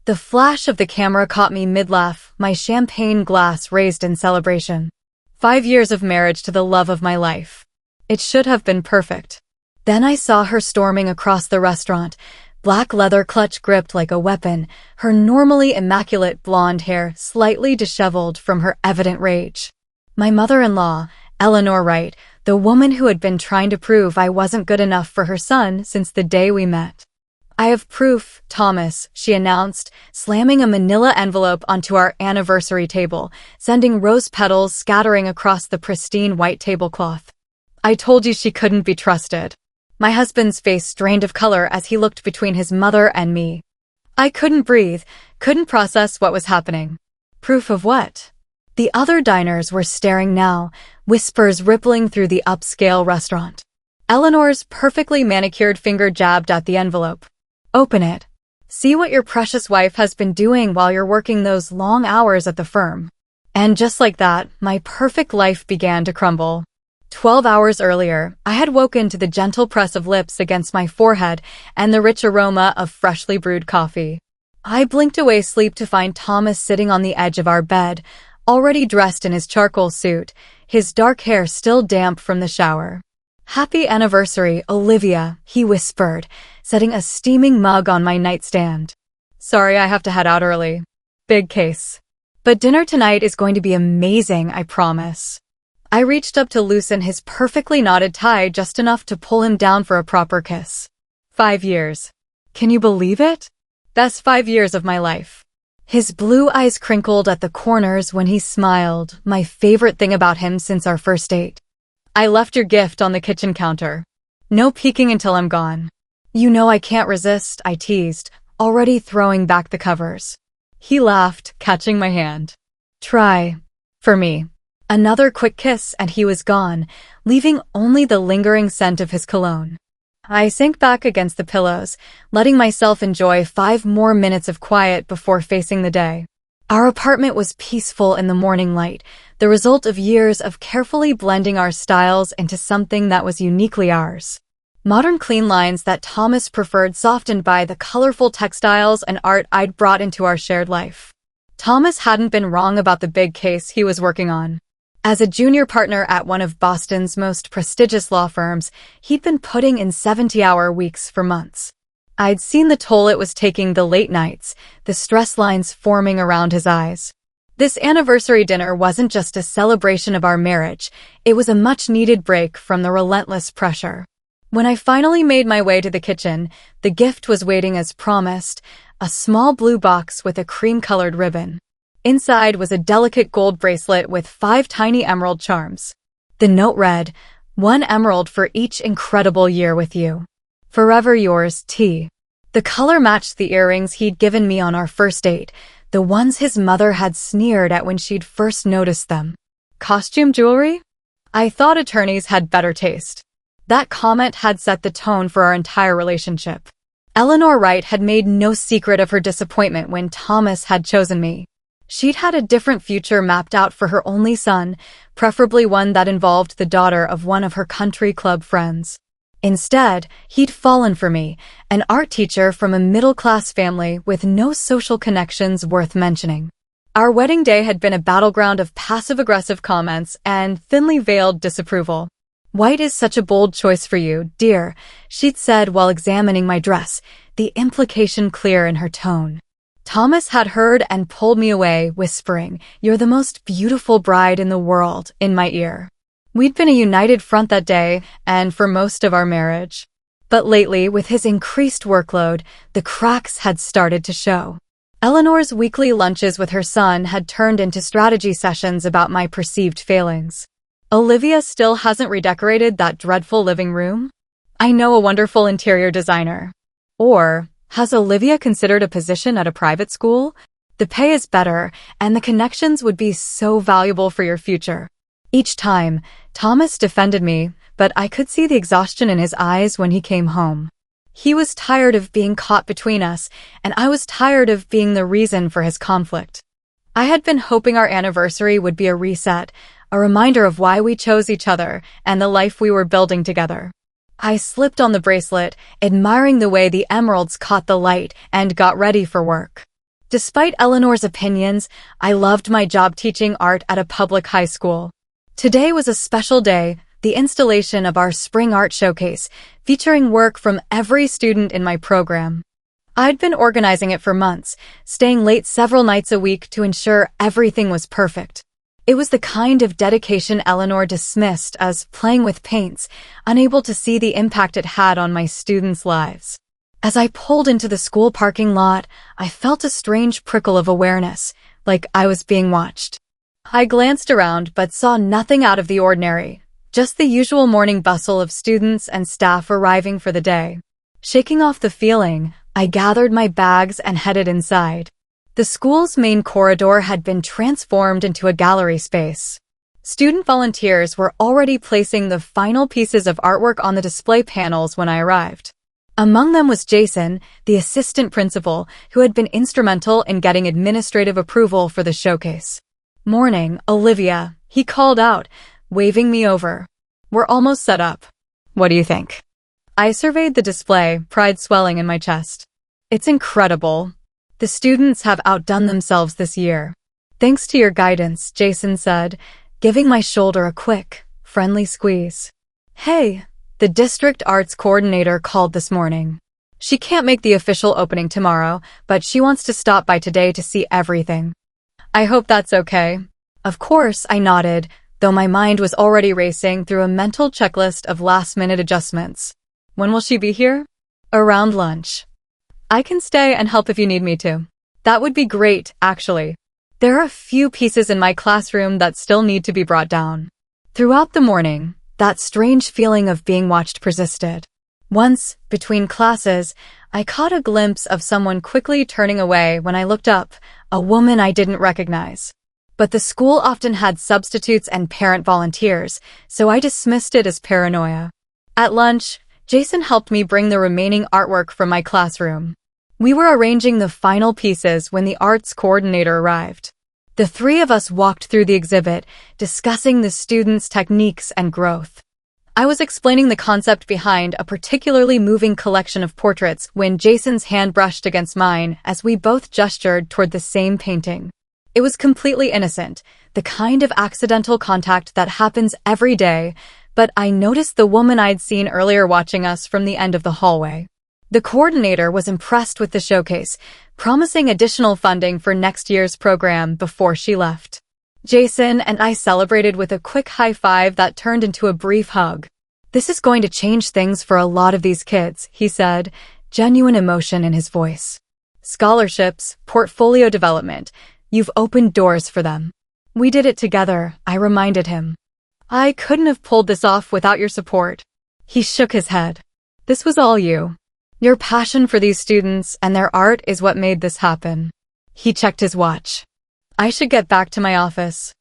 The flash of the camera caught me mid-laugh, my champagne glass raised in celebration. 5 years of marriage to the love of my life. It should have been perfect. Then I saw her storming across the restaurant, black leather clutch gripped like a weapon, her normally immaculate blonde hair slightly disheveled from her evident rage. My mother-in-law, Eleanor Wright, the woman who had been trying to prove I wasn't good enough for her son since the day we met. "I have proof, Thomas," she announced, slamming a manila envelope onto our anniversary table, sending rose petals scattering across the pristine white tablecloth. "I told you she couldn't be trusted." My husband's face strained of color as he looked between his mother and me. I couldn't breathe, couldn't process what was happening. Proof of what? The other diners were staring now, whispers rippling through the upscale restaurant. Eleanor's perfectly manicured finger jabbed at the envelope. "Open it. See what your precious wife has been doing while you're working those long hours at the firm." And just like that, my perfect life began to crumble. 12 hours earlier, I had woken to the gentle press of lips against my forehead and the rich aroma of freshly brewed coffee. I blinked away sleep to find Thomas sitting on the edge of our bed, already dressed in his charcoal suit, his dark hair still damp from the shower. "Happy anniversary, Olivia," he whispered, setting a steaming mug on my nightstand. "Sorry, I have to head out early. Big case. But dinner tonight is going to be amazing, I promise." I reached up to loosen his perfectly knotted tie just enough to pull him down for a proper kiss. 5 years. Can you believe it? Best 5 years of my life. His blue eyes crinkled at the corners when he smiled, my favorite thing about him since our first date. "I left your gift on the kitchen counter. No peeking until I'm gone." "You know I can't resist," I teased, already throwing back the covers. He laughed, catching my hand. "Try. For me." Another quick kiss and he was gone, leaving only the lingering scent of his cologne. I sank back against the pillows, letting myself enjoy 5 more minutes of quiet before facing the day. Our apartment was peaceful in the morning light, the result of years of carefully blending our styles into something that was uniquely ours. Modern clean lines that Thomas preferred softened by the colorful textiles and art I'd brought into our shared life. Thomas hadn't been wrong about the big case he was working on. As a junior partner at one of Boston's most prestigious law firms, he'd been putting in 70-hour weeks for months. I'd seen the toll it was taking, the late nights, the stress lines forming around his eyes. This anniversary dinner wasn't just a celebration of our marriage, it was a much-needed break from the relentless pressure. When I finally made my way to the kitchen, the gift was waiting as promised, a small blue box with a cream-colored ribbon. Inside was a delicate gold bracelet with 5 tiny emerald charms. The note read, "1 emerald for each incredible year with you. Forever yours, T." The color matched the earrings he'd given me on our first date, the ones his mother had sneered at when she'd first noticed them. Costume jewelry? I thought attorneys had better taste. That comment had set the tone for our entire relationship. Eleanor Wright had made no secret of her disappointment when Thomas had chosen me. She'd had a different future mapped out for her only son, preferably one that involved the daughter of one of her country club friends. Instead, he'd fallen for me, an art teacher from a middle-class family with no social connections worth mentioning. Our wedding day had been a battleground of passive-aggressive comments and thinly veiled disapproval. "White is such a bold choice for you, dear," she'd said while examining my dress, the implication clear in her tone. Thomas had heard and pulled me away, whispering, "You're the most beautiful bride in the world," in my ear. We'd been a united front that day and for most of our marriage. But lately, with his increased workload, the cracks had started to show. Eleanor's weekly lunches with her son had turned into strategy sessions about my perceived failings. "Olivia still hasn't redecorated that dreadful living room? I know a wonderful interior designer." Or, "Has Olivia considered a position at a private school? The pay is better, and the connections would be so valuable for your future." Each time, Thomas defended me, but I could see the exhaustion in his eyes when he came home. He was tired of being caught between us, and I was tired of being the reason for his conflict. I had been hoping our anniversary would be a reset, a reminder of why we chose each other and the life we were building together. I slipped on the bracelet, admiring the way the emeralds caught the light, and got ready for work. Despite Eleanor's opinions, I loved my job teaching art at a public high school. Today was a special day, the installation of our spring art showcase, featuring work from every student in my program. I'd been organizing it for months, staying late several nights a week to ensure everything was perfect. It was the kind of dedication Eleanor dismissed as playing with paints, unable to see the impact it had on my students' lives. As I pulled into the school parking lot, I felt a strange prickle of awareness, like I was being watched. I glanced around but saw nothing out of the ordinary, just the usual morning bustle of students and staff arriving for the day. Shaking off the feeling, I gathered my bags and headed inside. The school's main corridor had been transformed into a gallery space. Student volunteers were already placing the final pieces of artwork on the display panels when I arrived. Among them was Jason, the assistant principal, who had been instrumental in getting administrative approval for the showcase. "Morning, Olivia," he called out, waving me over. "We're almost set up. What do you think?" I surveyed the display, pride swelling in my chest. "It's incredible. The students have outdone themselves this year." "Thanks to your guidance," Jason said, giving my shoulder a quick, friendly squeeze. "Hey, the district arts coordinator called this morning. She can't make the official opening tomorrow, but she wants to stop by today to see everything." "I hope that's okay." Of course, I nodded, though my mind was already racing through a mental checklist of last-minute adjustments. "When will she be here?" "Around lunch. I can stay and help if you need me to." "That would be great, actually. There are a few pieces in my classroom that still need to be brought down." Throughout the morning, that strange feeling of being watched persisted. Once, between classes, I caught a glimpse of someone quickly turning away when I looked up, a woman I didn't recognize. But the school often had substitutes and parent volunteers, so I dismissed it as paranoia. At lunch, Jason helped me bring the remaining artwork from my classroom. We were arranging the final pieces when the arts coordinator arrived. The three of us walked through the exhibit, discussing the students' techniques and growth. I was explaining the concept behind a particularly moving collection of portraits when Jason's hand brushed against mine as we both gestured toward the same painting. It was completely innocent, the kind of accidental contact that happens every day, but I noticed the woman I'd seen earlier watching us from the end of the hallway. The coordinator was impressed with the showcase, promising additional funding for next year's program before she left. Jason and I celebrated with a quick high five that turned into a brief hug. "This is going to change things for a lot of these kids," he said, genuine emotion in his voice. "Scholarships, portfolio development, you've opened doors for them." "We did it together," I reminded him. "I couldn't have pulled this off without your support." He shook his head. "This was all you. Your passion for these students and their art is what made this happen." He checked his watch. "I should get back to my office.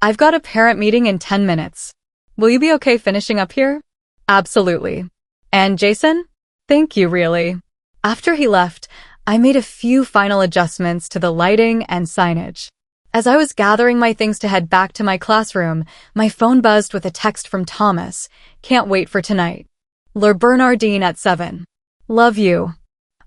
I've got a parent meeting in 10 minutes. Will you be okay finishing up here?" "Absolutely." "And Jason?" "Thank you, really." After he left, I made a few final adjustments to the lighting and signage. As I was gathering my things to head back to my classroom, my phone buzzed with a text from Thomas. "Can't wait for tonight. Le Bernardine at 7. Love you."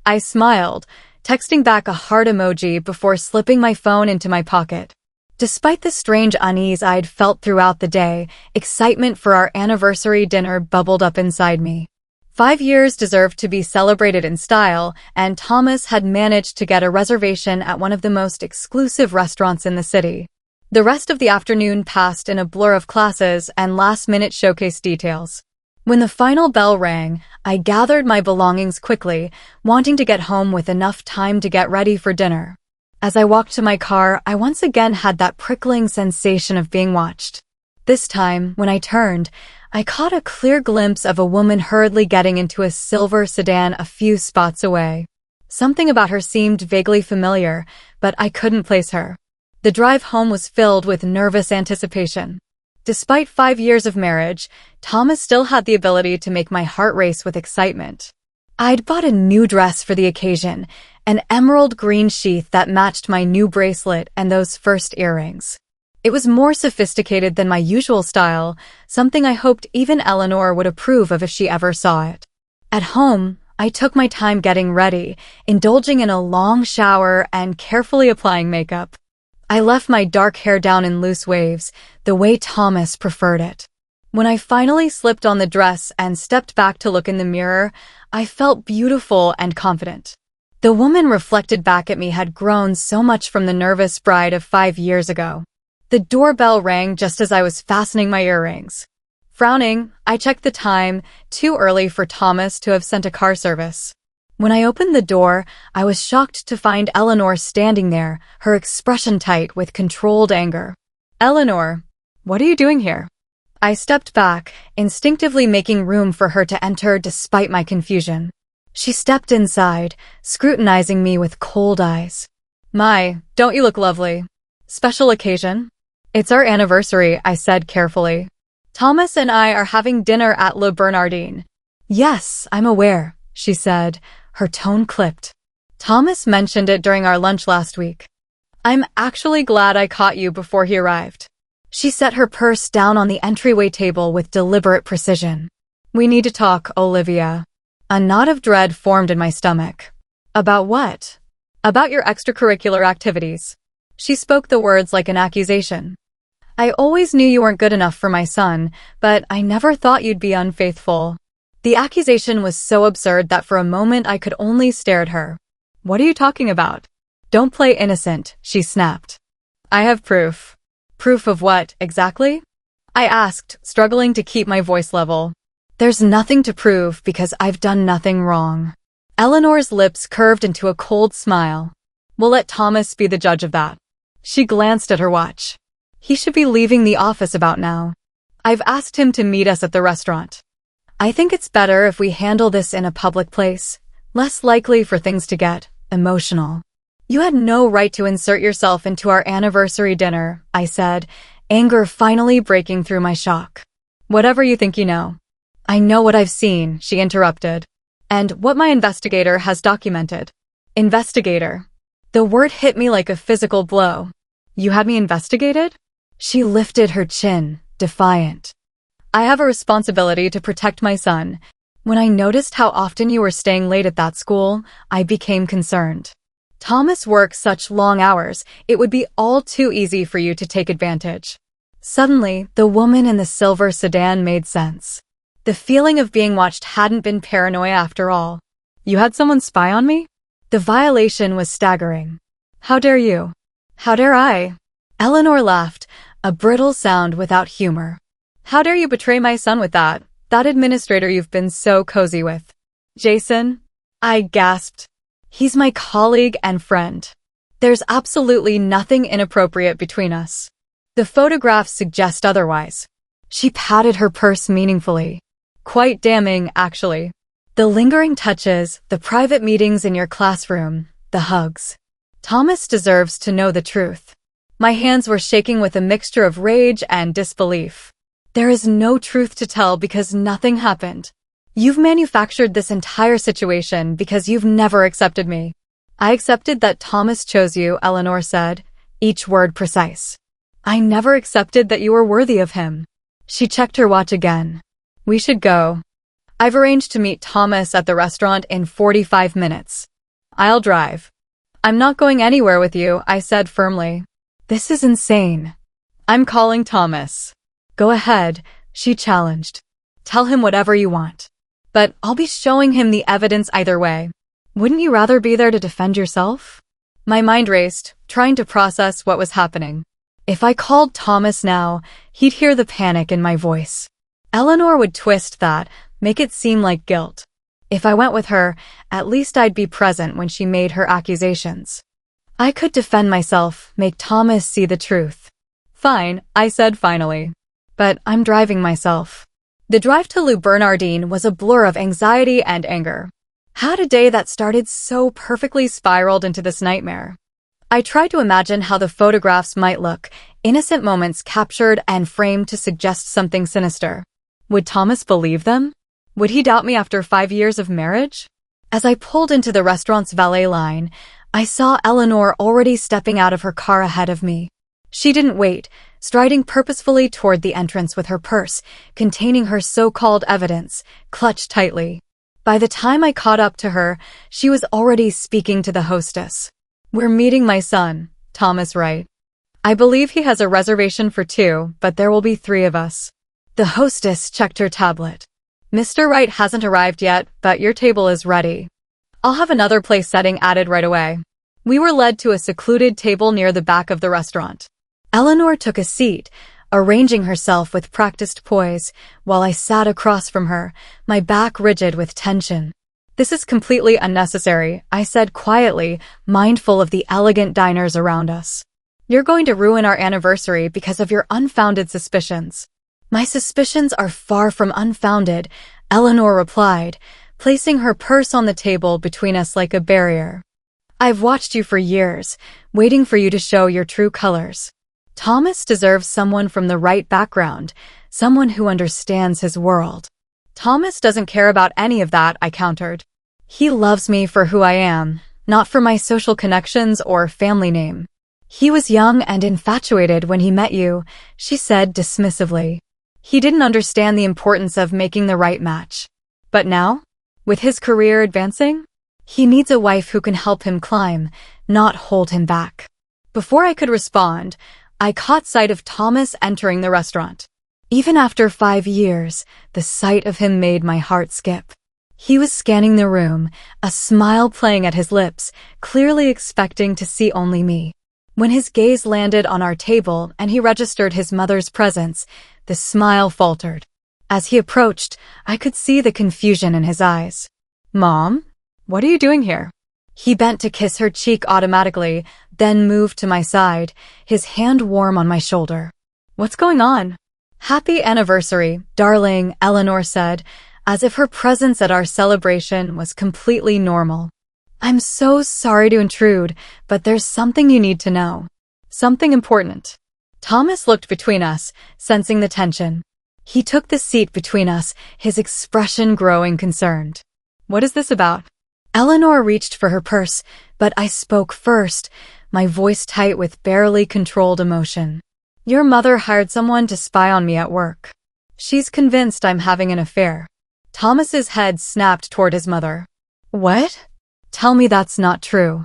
I smiled, texting back a heart emoji before slipping my phone into my pocket. Despite the strange unease I'd felt throughout the day, excitement for our anniversary dinner bubbled up inside me. 5 years deserved to be celebrated in style, and Thomas had managed to get a reservation at one of the most exclusive restaurants in the city. The rest of the afternoon passed in a blur of classes and last-minute showcase details. When the final bell rang, I gathered my belongings quickly, wanting to get home with enough time to get ready for dinner. As I walked to my car, I once again had that prickling sensation of being watched. This time, when I turned, I caught a clear glimpse of a woman hurriedly getting into a silver sedan a few spots away. Something about her seemed vaguely familiar, but I couldn't place her. The drive home was filled with nervous anticipation. Despite 5 years of marriage, Thomas still had the ability to make my heart race with excitement. I'd bought a new dress for the occasion, an emerald green sheath that matched my new bracelet and those first earrings. It was more sophisticated than my usual style, something I hoped even Eleanor would approve of if she ever saw it. At home, I took my time getting ready, indulging in a long shower and carefully applying makeup. I left my dark hair down in loose waves, the way Thomas preferred it. When I finally slipped on the dress and stepped back to look in the mirror, I felt beautiful and confident. The woman reflected back at me had grown so much from the nervous bride of 5 years ago. The doorbell rang just as I was fastening my earrings. Frowning, I checked the time, too early for Thomas to have sent a car service. When I opened the door, I was shocked to find Eleanor standing there, her expression tight with controlled anger. "Eleanor, what are you doing here?" I stepped back, instinctively making room for her to enter despite my confusion. She stepped inside, scrutinizing me with cold eyes. "My, don't you look lovely? Special occasion?" "It's our anniversary," I said carefully. "Thomas and I are having dinner at Le Bernardin." "Yes, I'm aware," she said, her tone clipped. "Thomas mentioned it during our lunch last week. I'm actually glad I caught you before he arrived." She set her purse down on the entryway table with deliberate precision. "We need to talk, Olivia." A knot of dread formed in my stomach. "About what?" "About your extracurricular activities." She spoke the words like an accusation. "I always knew you weren't good enough for my son, but I never thought you'd be unfaithful." The accusation was so absurd that for a moment I could only stare at her. "What are you talking about?" "Don't play innocent," she snapped. "I have proof." "Proof of what, exactly?" I asked, struggling to keep my voice level. "There's nothing to prove because I've done nothing wrong." Eleanor's lips curved into a cold smile. "We'll let Thomas be the judge of that." She glanced at her watch. "He should be leaving the office about now. I've asked him to meet us at the restaurant. I think it's better if we handle this in a public place, less likely for things to get emotional." "You had no right to insert yourself into our anniversary dinner," I said, anger finally breaking through my shock. "Whatever you think you know." "I know what I've seen," she interrupted. "And what my investigator has documented." "Investigator." The word hit me like a physical blow. "You had me investigated?" She lifted her chin, defiant. "I have a responsibility to protect my son. When I noticed how often you were staying late at that school, I became concerned. Thomas works such long hours, it would be all too easy for you to take advantage." Suddenly, the woman in the silver sedan made sense. The feeling of being watched hadn't been paranoia after all. "You had someone spy on me?" The violation was staggering. "How dare you?" "How dare I?" Eleanor laughed, a brittle sound without humor. "How dare you betray my son with that administrator you've been so cozy with?" "Jason?" I gasped. "He's my colleague and friend. There's absolutely nothing inappropriate between us. The photographs suggest otherwise." She patted her purse meaningfully. "Quite damning, actually. The lingering touches, the private meetings in your classroom, the hugs. Thomas deserves to know the truth." My hands were shaking with a mixture of rage and disbelief. "There is no truth to tell because nothing happened. You've manufactured this entire situation because you've never accepted me." "I accepted that Thomas chose you," Eleanor said, each word precise. "I never accepted that you were worthy of him." She checked her watch again. "We should go. I've arranged to meet Thomas at the restaurant in 45 minutes. I'll drive." "I'm not going anywhere with you," I said firmly. "This is insane." "I'm calling Thomas." "Go ahead," she challenged. "Tell him whatever you want. But I'll be showing him the evidence either way. Wouldn't you rather be there to defend yourself?" My mind raced, trying to process what was happening. If I called Thomas now, he'd hear the panic in my voice. Eleanor would twist that, make it seem like guilt. If I went with her, at least I'd be present when she made her accusations. I could defend myself, make Thomas see the truth. "Fine," I said finally. "But I'm driving myself." The drive to Le Bernardin was a blur of anxiety and anger. How had a day that started so perfectly spiraled into this nightmare? I tried to imagine how the photographs might look, innocent moments captured and framed to suggest something sinister. Would Thomas believe them? Would he doubt me after 5 years of marriage? As I pulled into the restaurant's valet line, I saw Eleanor already stepping out of her car ahead of me. She didn't wait, striding purposefully toward the entrance with her purse, containing her so-called evidence, clutched tightly. By the time I caught up to her, she was already speaking to the hostess. "We're meeting my son, Thomas Wright. I believe he has a reservation for 2, but there will be 3 of us." The hostess checked her tablet. "Mr. Wright hasn't arrived yet, but your table is ready. I'll have another place setting added right away." We were led to a secluded table near the back of the restaurant. Eleanor took a seat, arranging herself with practiced poise, while I sat across from her, my back rigid with tension. "This is completely unnecessary," I said quietly, mindful of the elegant diners around us. "You're going to ruin our anniversary because of your unfounded suspicions." "My suspicions are far from unfounded," Eleanor replied, placing her purse on the table between us like a barrier. "I've watched you for years, waiting for you to show your true colors. Thomas deserves someone from the right background, someone who understands his world." "Thomas doesn't care about any of that," I countered. "He loves me for who I am, not for my social connections or family name." "He was young and infatuated when he met you," she said dismissively. "He didn't understand the importance of making the right match. But now, with his career advancing, he needs a wife who can help him climb, not hold him back." Before I could respond, I caught sight of Thomas entering the restaurant. Even after 5 years, the sight of him made my heart skip. He was scanning the room, a smile playing at his lips, clearly expecting to see only me. When his gaze landed on our table and he registered his mother's presence, the smile faltered. As he approached, I could see the confusion in his eyes. "Mom? What are you doing here?" He bent to kiss her cheek automatically, then moved to my side, his hand warm on my shoulder. "What's going on?" "Happy anniversary, darling," Eleanor said, as if her presence at our celebration was completely normal. "I'm so sorry to intrude, but there's something you need to know." "Something important." Thomas looked between us, sensing the tension. He took the seat between us, his expression growing concerned. "What is this about?" Eleanor reached for her purse, but I spoke first, my voice tight with barely controlled emotion. "Your mother hired someone to spy on me at work. She's convinced I'm having an affair." Thomas's head snapped toward his mother. "What? Tell me that's not true."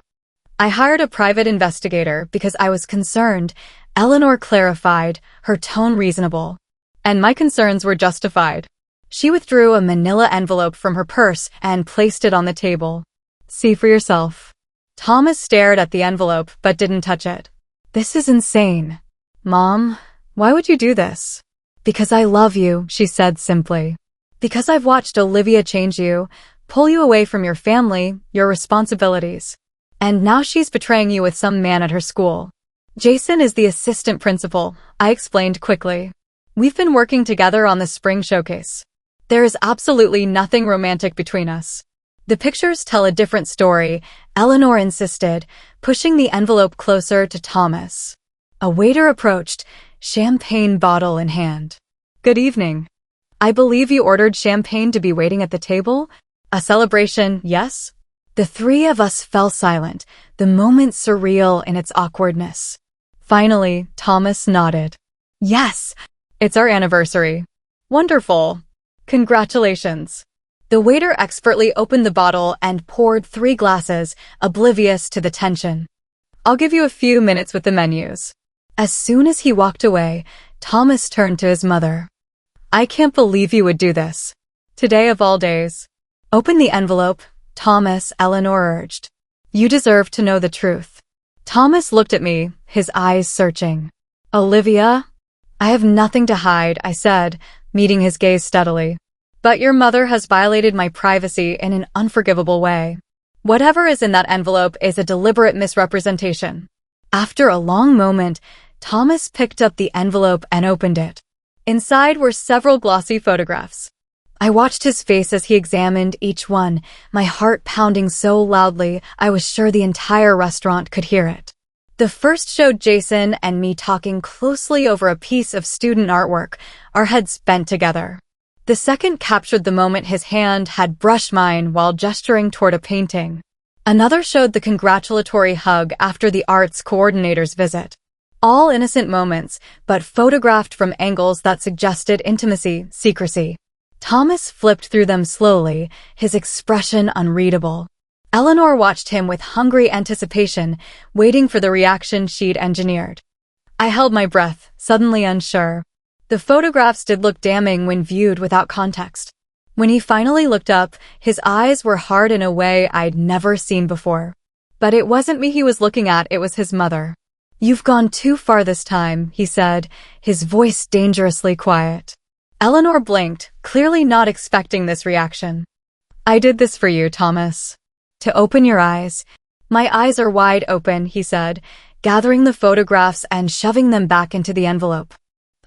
"I hired a private investigator because I was concerned," Eleanor clarified, her tone reasonable. "And my concerns were justified." She withdrew a manila envelope from her purse and placed it on the table. "See for yourself." Thomas stared at the envelope but didn't touch it. "This is insane." "Mom, why would you do this?" "Because I love you," she said simply. "Because I've watched Olivia change you, pull you away from your family, your responsibilities. And now she's betraying you with some man at her school." "Jason is the assistant principal," I explained quickly. "We've been working together on the spring showcase. There is absolutely nothing romantic between us." "The pictures tell a different story," Eleanor insisted, pushing the envelope closer to Thomas. A waiter approached, champagne bottle in hand. "Good evening. I believe you ordered champagne to be waiting at the table? A celebration, yes?" The 3 of us fell silent, the moment surreal in its awkwardness. Finally, Thomas nodded. "Yes, it's our anniversary." "Wonderful. Congratulations." The waiter expertly opened the bottle and poured 3 glasses, oblivious to the tension. "I'll give you a few minutes with the menus." As soon as he walked away, Thomas turned to his mother. "I can't believe you would do this. Today of all days." "Open the envelope," Thomas, Eleanor urged. "You deserve to know the truth." Thomas looked at me, his eyes searching. "Olivia?" "I have nothing to hide," I said, meeting his gaze steadily. "But your mother has violated my privacy in an unforgivable way. Whatever is in that envelope is a deliberate misrepresentation." After a long moment, Thomas picked up the envelope and opened it. Inside were several glossy photographs. I watched his face as he examined each one, my heart pounding so loudly I was sure the entire restaurant could hear it. The first showed Jason and me talking closely over a piece of student artwork, our heads bent together. The second captured the moment his hand had brushed mine while gesturing toward a painting. Another showed the congratulatory hug after the arts coordinator's visit. All innocent moments, but photographed from angles that suggested intimacy, secrecy. Thomas flipped through them slowly, his expression unreadable. Eleanor watched him with hungry anticipation, waiting for the reaction she'd engineered. I held my breath, suddenly unsure. The photographs did look damning when viewed without context. When he finally looked up, his eyes were hard in a way I'd never seen before. But it wasn't me he was looking at, it was his mother. You've gone too far this time, he said, his voice dangerously quiet. Eleanor blinked, clearly not expecting this reaction. I did this for you, Thomas. To open your eyes. My eyes are wide open, he said, gathering the photographs and shoving them back into the envelope.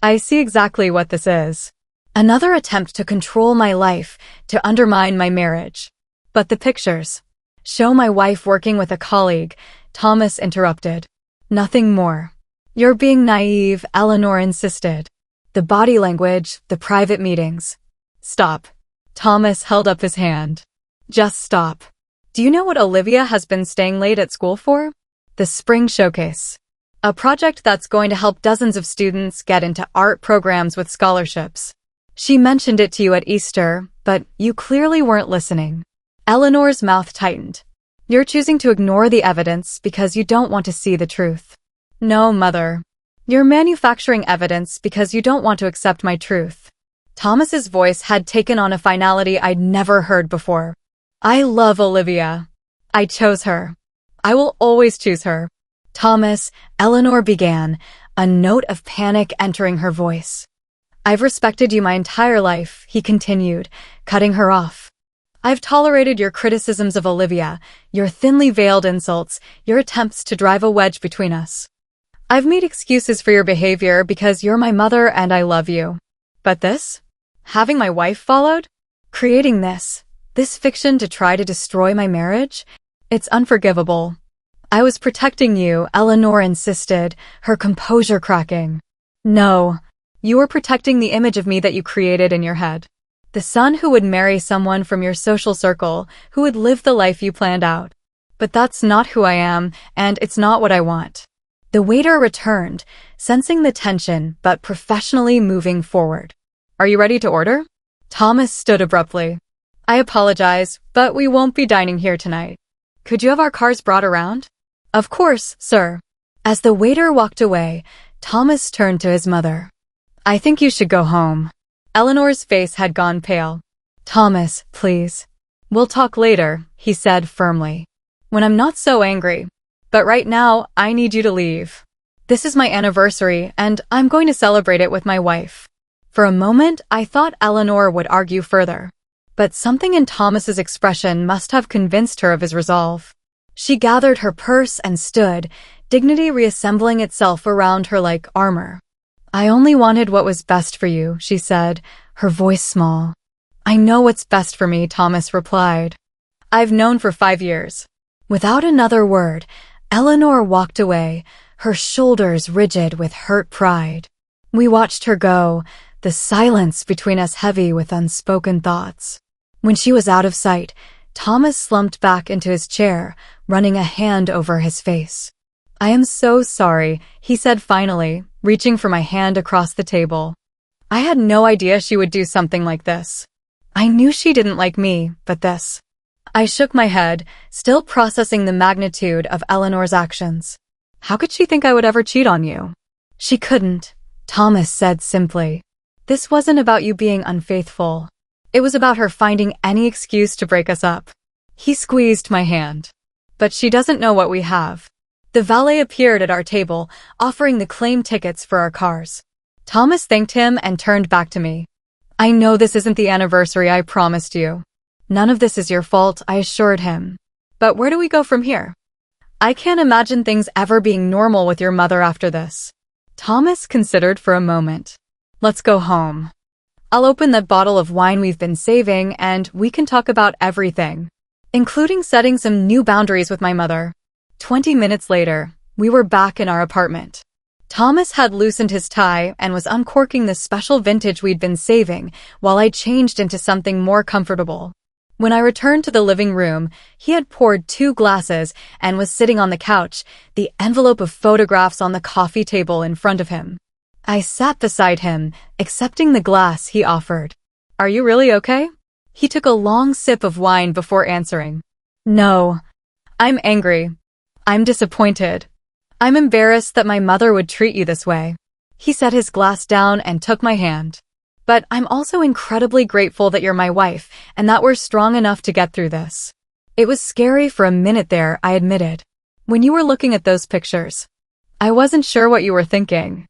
I see exactly what this is. Another attempt to control my life, to undermine my marriage. But the pictures show my wife working with a colleague, Thomas interrupted. Nothing more. You're being naive, Eleanor insisted. The body language, the private meetings. Stop. Thomas held up his hand. Just stop. Do you know what Olivia has been staying late at school for? The Spring Showcase. A project that's going to help dozens of students get into art programs with scholarships. She mentioned it to you at Easter, but you clearly weren't listening. Eleanor's mouth tightened. You're choosing to ignore the evidence because you don't want to see the truth. No, Mother. You're manufacturing evidence because you don't want to accept my truth. Thomas's voice had taken on a finality I'd never heard before. I love Olivia. I chose her. I will always choose her. Thomas, Eleanor began, a note of panic entering her voice. I've respected you my entire life, he continued, cutting her off. I've tolerated your criticisms of Olivia, your thinly veiled insults, your attempts to drive a wedge between us. I've made excuses for your behavior because you're my mother and I love you. But this? Having my wife followed? Creating this fiction to try to destroy my marriage? It's unforgivable. I was protecting you, Eleanor insisted, her composure cracking. No, you were protecting the image of me that you created in your head. The son who would marry someone from your social circle, who would live the life you planned out. But that's not who I am, and it's not what I want. The waiter returned, sensing the tension but professionally moving forward. Are you ready to order? Thomas stood abruptly. I apologize, but we won't be dining here tonight. Could you have our cars brought around? Of course, sir. As the waiter walked away, Thomas turned to his mother. I think you should go home. Eleanor's face had gone pale. Thomas, please. We'll talk later, he said firmly. When I'm not so angry. But right now, I need you to leave. This is my anniversary, and I'm going to celebrate it with my wife. For a moment, I thought Eleanor would argue further. But something in Thomas's expression must have convinced her of his resolve. She gathered her purse and stood, dignity reassembling itself around her like armor. I only wanted what was best for you, she said, her voice small. I know what's best for me, Thomas replied. I've known for 5 years. Without another word, Eleanor walked away, her shoulders rigid with hurt pride. We watched her go, the silence between us heavy with unspoken thoughts. When she was out of sight, Thomas slumped back into his chair, running a hand over his face. I am so sorry, he said finally, reaching for my hand across the table. I had no idea she would do something like this. I knew she didn't like me, but this. I shook my head, still processing the magnitude of Eleanor's actions. How could she think I would ever cheat on you? She couldn't, Thomas said simply. This wasn't about you being unfaithful. It was about her finding any excuse to break us up. He squeezed my hand. But she doesn't know what we have. The valet appeared at our table, offering the claim tickets for our cars. Thomas thanked him and turned back to me. I know this isn't the anniversary I promised you. None of this is your fault, I assured him. But where do we go from here? I can't imagine things ever being normal with your mother after this. Thomas considered for a moment. Let's go home. I'll open that bottle of wine we've been saving and we can talk about everything, including setting some new boundaries with my mother. 20 minutes later, we were back in our apartment. Thomas had loosened his tie and was uncorking the special vintage we'd been saving while I changed into something more comfortable. When I returned to the living room, he had poured 2 glasses and was sitting on the couch, the envelope of photographs on the coffee table in front of him. I sat beside him, accepting the glass he offered. Are you really okay? He took a long sip of wine before answering. No. I'm angry. I'm disappointed. I'm embarrassed that my mother would treat you this way. He set his glass down and took my hand. But I'm also incredibly grateful that you're my wife and that we're strong enough to get through this. It was scary for a minute there, I admitted. When you were looking at those pictures, I wasn't sure what you were thinking.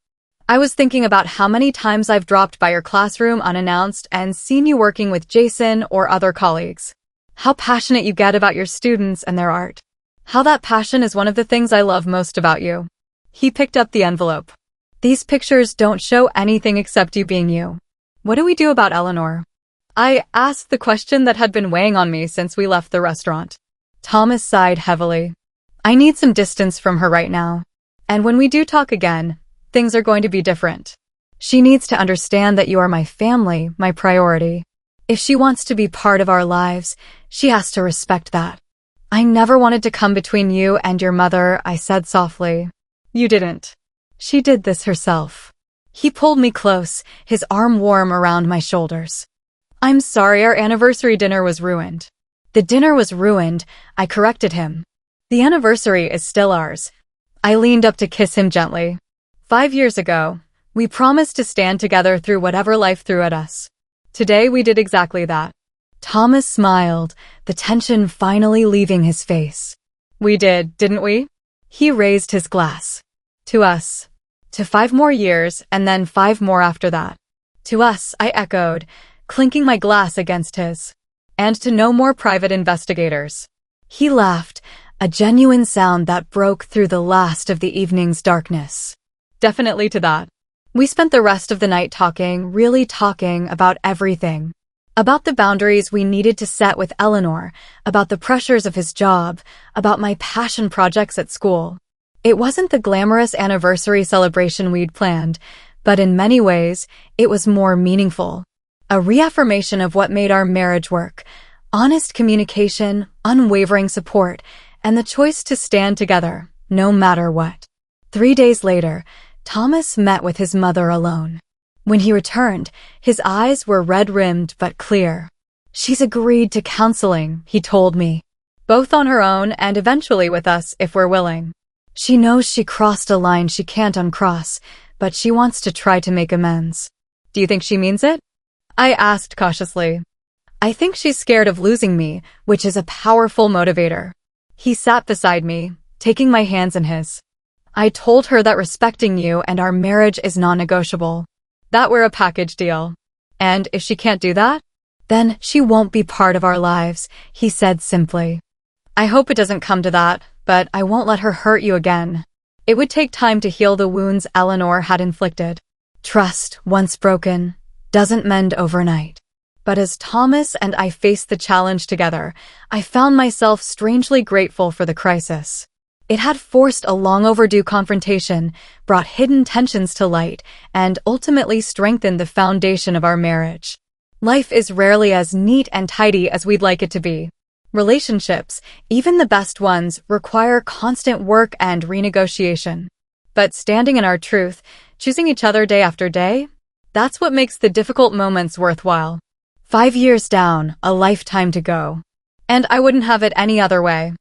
I was thinking about how many times I've dropped by your classroom unannounced and seen you working with Jason or other colleagues. How passionate you get about your students and their art. How that passion is one of the things I love most about you. He picked up the envelope. These pictures don't show anything except you being you. What do we do about Eleanor? I asked the question that had been weighing on me since we left the restaurant. Thomas sighed heavily. I need some distance from her right now. And when we do talk again, things are going to be different. She needs to understand that you are my family, my priority. If she wants to be part of our lives, she has to respect that. I never wanted to come between you and your mother, I said softly. You didn't. She did this herself. He pulled me close, his arm warm around my shoulders. I'm sorry our anniversary dinner was ruined. The dinner was ruined, I corrected him. The anniversary is still ours. I leaned up to kiss him gently. 5 years ago, we promised to stand together through whatever life threw at us. Today we did exactly that. Thomas smiled, the tension finally leaving his face. We did, didn't we? He raised his glass. To us. To 5 more years, and then 5 more after that. To us, I echoed, clinking my glass against his. And to no more private investigators. He laughed, a genuine sound that broke through the last of the evening's darkness. Definitely to that. We spent the rest of the night talking, really talking about everything. About the boundaries we needed to set with Eleanor, about the pressures of his job, about my passion projects at school. It wasn't the glamorous anniversary celebration we'd planned, but in many ways, it was more meaningful. A reaffirmation of what made our marriage work. Honest communication, unwavering support, and the choice to stand together, no matter what. 3 days later, Thomas met with his mother alone. When he returned, his eyes were red-rimmed but clear. She's agreed to counseling, he told me. Both on her own and eventually with us if we're willing. She knows she crossed a line she can't uncross, but she wants to try to make amends. Do you think she means it? I asked cautiously. I think she's scared of losing me, which is a powerful motivator. He sat beside me, taking my hands in his. I told her that respecting you and our marriage is non-negotiable. That we're a package deal. And if she can't do that, then she won't be part of our lives, he said simply. I hope it doesn't come to that, but I won't let her hurt you again. It would take time to heal the wounds Eleanor had inflicted. Trust, once broken, doesn't mend overnight. But as Thomas and I faced the challenge together, I found myself strangely grateful for the crisis. It had forced a long-overdue confrontation, brought hidden tensions to light, and ultimately strengthened the foundation of our marriage. Life is rarely as neat and tidy as we'd like it to be. Relationships, even the best ones, require constant work and renegotiation. But standing in our truth, choosing each other day after day, that's what makes the difficult moments worthwhile. 5 years down, a lifetime to go. And I wouldn't have it any other way.